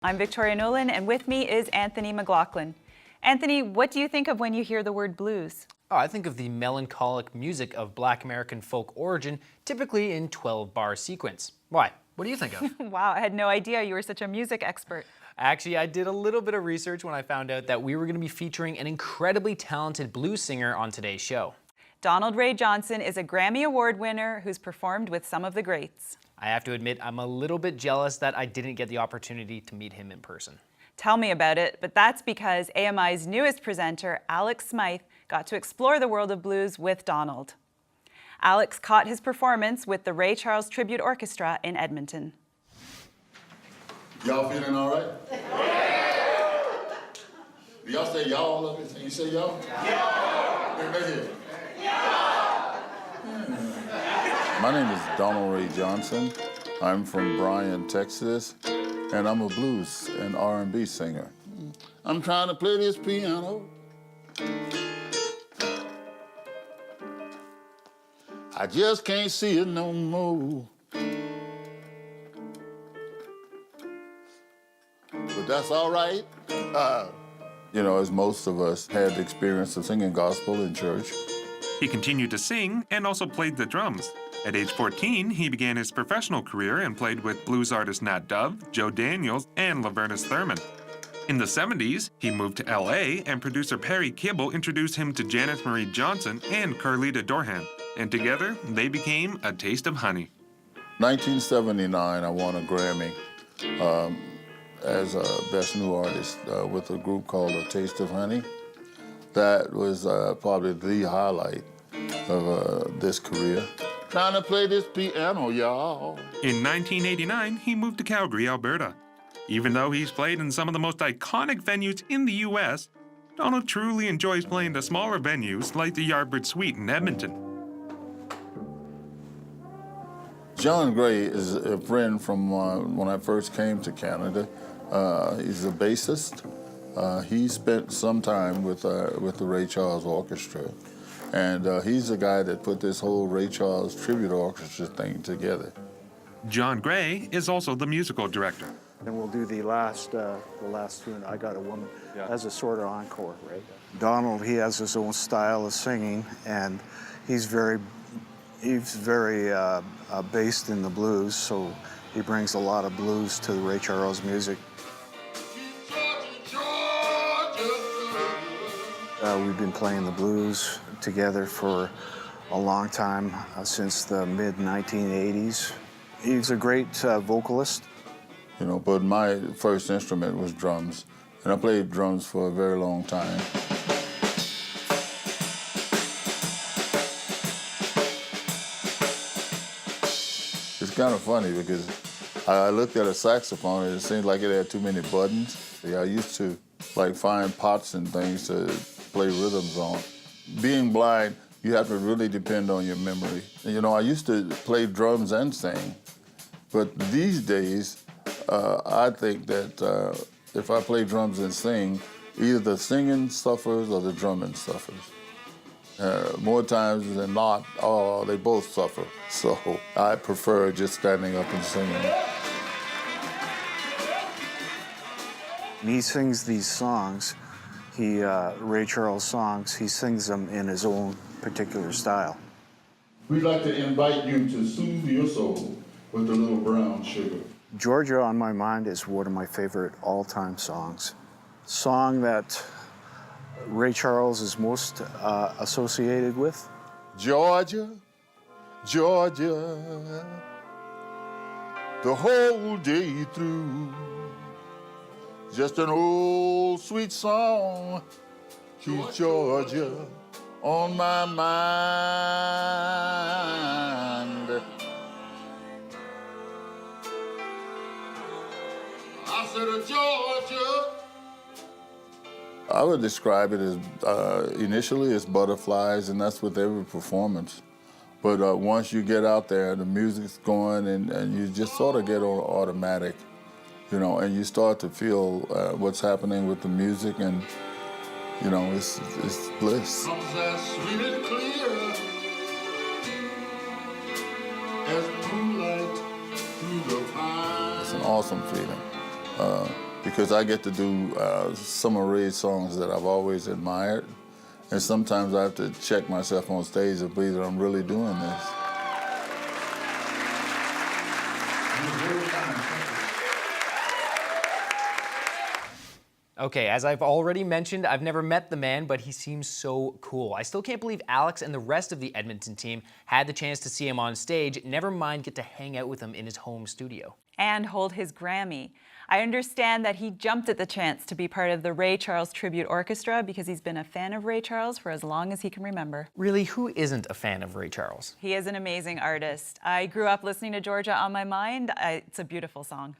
I'm Victoria Nolan, and with me is Anthony McLachlan. Anthony, what do you think of when you hear the word blues? Oh, I think of the melancholic music of Black American folk origin, typically in 12-bar sequence. Why? What do you think of? Wow, I had no idea you were such a music expert. Actually, I did a little bit of research when I found out that we were going to be featuring an incredibly talented blues singer on today's show. Donald Ray Johnson is a Grammy Award winner who's performed with some of the greats. I have to admit, I'm a little bit jealous that I didn't get the opportunity to meet him in person. Tell me about it, but that's because AMI's newest presenter, Alex Smyth, got to explore the world of blues with Donald. Alex caught his performance with the Ray Charles Tribute Orchestra in Edmonton. Y'all feeling all right? Y'all say y'all of it? You say y'all? Yeah. My name is Donald Ray Johnson. I'm from Bryan, Texas, and I'm a blues and R&B singer. I'm trying to play this piano. I just can't see it no more. But that's all right. You know, as most of us had the experience of singing gospel in church. He continued to sing and also played the drums. At age 14, he began his professional career and played with blues artist Nat Dove, Joe Daniels, and Laverne Thurman. In the 70s, he moved to LA, and producer Perry Kibble introduced him to Janice Marie Johnson and Carlita Dorhan, and together they became A Taste of Honey. 1979, I won a Grammy as a Best New Artist with a group called A Taste of Honey. That was probably the highlight of this career. Trying to play this piano, y'all. In 1989, he moved to Calgary, Alberta. Even though he's played in some of the most iconic venues in the U.S., Donald truly enjoys playing the smaller venues like the Yardbird Suite in Edmonton. John Gray is a friend from when I first came to Canada. He's a bassist. He spent some time with the Ray Charles Orchestra. And he's the guy that put this whole Ray Charles Tribute Orchestra thing together. John Gray is also the musical director. And we'll do the last tune, I Got a Woman, as a sort of encore, right? Donald, he has his own style of singing, and he's very based in the blues, so he brings a lot of blues to the Ray Charles music. We've been playing the blues together for a long time, since the mid-1980s. He's a great vocalist. You know, but my first instrument was drums, and I played drums for a very long time. It's kind of funny because I looked at a saxophone and it seemed like it had too many buttons. I used to find pots and things to play rhythms on. Being blind, you have to really depend on your memory. You know, I used to play drums and sing, but these days, I think that if I play drums and sing, either the singing suffers or the drumming suffers. More times than not, they both suffer. So I prefer just standing up and singing. He sings these songs, Ray Charles songs, he sings them in his own particular style. We'd like to invite you to soothe your soul with a little brown sugar. Georgia on My Mind is one of my favorite all-time songs. Song that Ray Charles is most associated with. Georgia, Georgia, the whole day through. Just an old sweet song, keep Georgia on my mind. I said, Georgia. I would describe it as initially as butterflies, and that's with every performance. But once you get out there, the music's going, and you just sort of get on automatic, you know, and you start to feel what's happening with the music, and you know, it's bliss. Comes as sweet and clear as moonlight through the pines. It's an awesome feeling. because I get to do some of Ray's songs that I've always admired. And sometimes I have to check myself on stage and believe that I'm really doing this. Okay, as I've already mentioned, I've never met the man, but he seems so cool. I still can't believe Alex and the rest of the Edmonton team had the chance to see him on stage, never mind get to hang out with him in his home studio. And hold his Grammy. I understand that he jumped at the chance to be part of the Ray Charles Tribute Orchestra because he's been a fan of Ray Charles for as long as he can remember. Really, who isn't a fan of Ray Charles? He is an amazing artist. I grew up listening to Georgia on My Mind. It's a beautiful song.